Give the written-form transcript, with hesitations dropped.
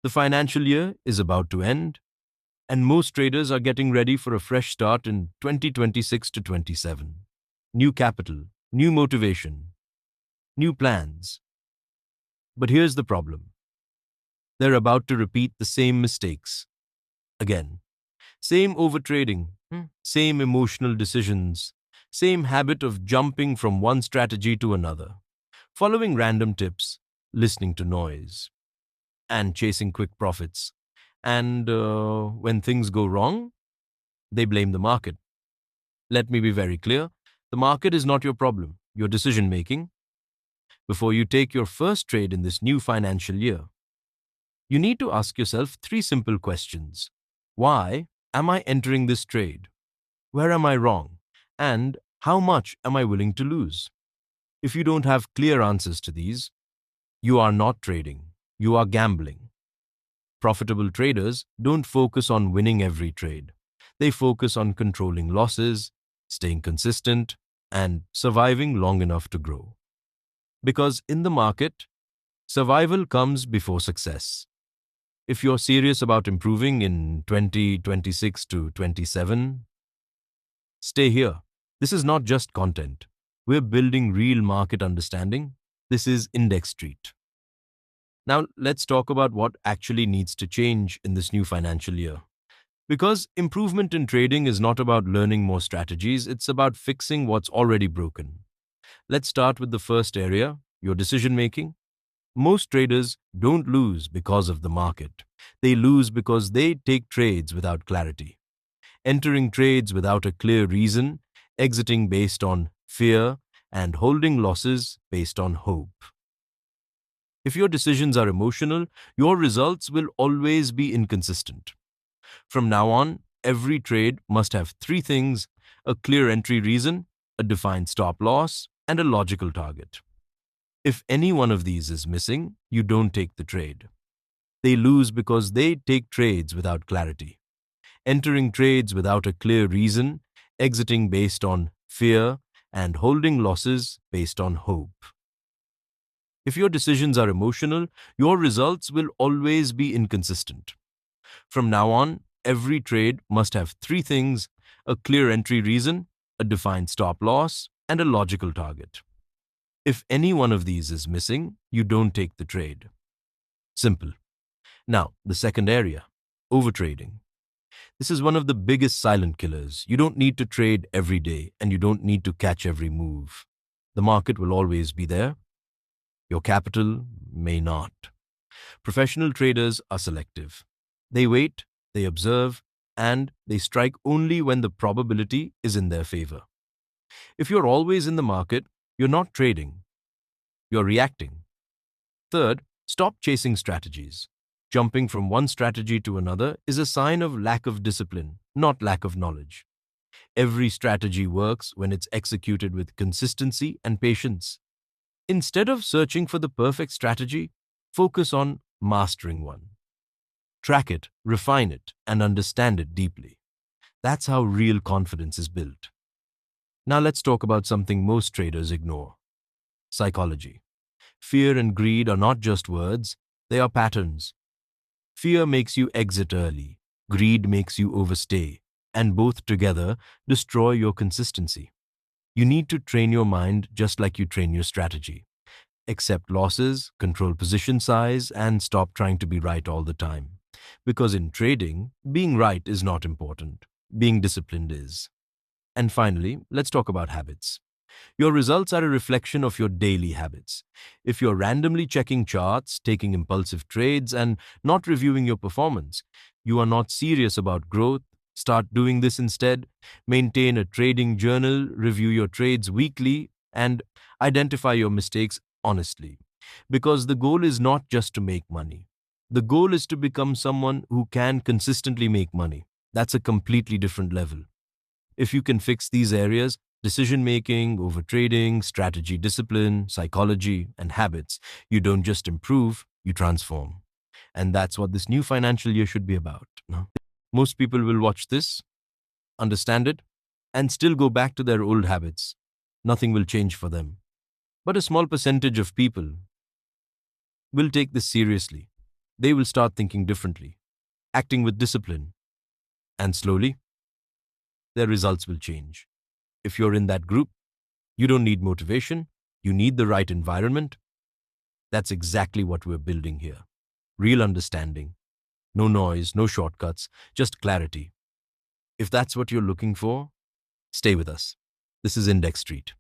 The financial year is about to end, and most traders are getting ready for a fresh start in 2026 to 27. New capital, new motivation, new plans. But here's the problem. They're about to repeat the same mistakes again. Same overtrading, same emotional decisions, same habit of jumping from one strategy to another, following random tips, listening to noise, and chasing quick profits. And when things go wrong, they blame the market. Let me be very clear, the market is not your problem, your decision making. Before you take your first trade in this new financial year, you need to ask yourself three simple questions. Why am I entering this trade? Where am I wrong? And how much am I willing to lose? If you don't have clear answers to these, you are not trading, you are gambling. Profitable traders don't focus on winning every trade. They focus on controlling losses, staying consistent, and surviving long enough to grow. Because in the market, survival comes before success. If you're serious about improving in 2026 to 27, stay here. This is not just content. We're building real market understanding. This is IndexStreet. Now, let's talk about what actually needs to change in this new financial year. Because improvement in trading is not about learning more strategies, it's about fixing what's already broken. Let's start with the first area, your decision making. Most traders don't lose because of the market. They lose because they take trades without clarity, entering trades without a clear reason, exiting based on fear, and holding losses based on hope. If your decisions are emotional, your results will always be inconsistent. From now on, every trade must have three things: a clear entry reason, a defined stop loss, and a logical target. If any one of these is missing, you don't take the trade. They lose because they take trades without clarity, entering trades without a clear reason, exiting based on fear, and holding losses based on hope. If your decisions are emotional, your results will always be inconsistent. From now on, every trade must have three things: a clear entry reason, a defined stop loss, and a logical target. If any one of these is missing, you don't take the trade. Simple. Now, the second area, overtrading. This is one of the biggest silent killers. You don't need to trade every day, and you don't need to catch every move. The market will always be there. Your capital may not. Professional traders are selective. They wait, they observe, and they strike only when the probability is in their favor. If you're always in the market, you're not trading, you're reacting. Third, stop chasing strategies. Jumping from one strategy to another is a sign of lack of discipline, not lack of knowledge. Every strategy works when it's executed with consistency and patience. Instead of searching for the perfect strategy, focus on mastering one. Track it, refine it, and understand it deeply. That's how real confidence is built. Now let's talk about something most traders ignore: psychology. Fear and greed are not just words, they are patterns. Fear makes you exit early, greed makes you overstay, and both together destroy your consistency. You need to train your mind just like you train your strategy. Accept losses, control position size, and stop trying to be right all the time. Because in trading, being right is not important. Being disciplined is. And finally, let's talk about habits. Your results are a reflection of your daily habits. If you're randomly checking charts, taking impulsive trades, and not reviewing your performance, you are not serious about growth. Start doing this instead. Maintain a trading journal, review your trades weekly, and identify your mistakes honestly. Because the goal is not just to make money. The goal is to become someone who can consistently make money. That's a completely different level. If you can fix these areas, decision making, overtrading, strategy discipline, psychology, and habits, you don't just improve, you transform. And that's what this new financial year should be about. No? Most people will watch this, understand it, and still go back to their old habits. Nothing will change for them. But a small percentage of people will take this seriously. They will start thinking differently, acting with discipline, and slowly, their results will change. If you're in that group, you don't need motivation, you need the right environment. That's exactly what we're building here. Real understanding. No noise, no shortcuts, just clarity. If that's what you're looking for, stay with us. This is Index Street.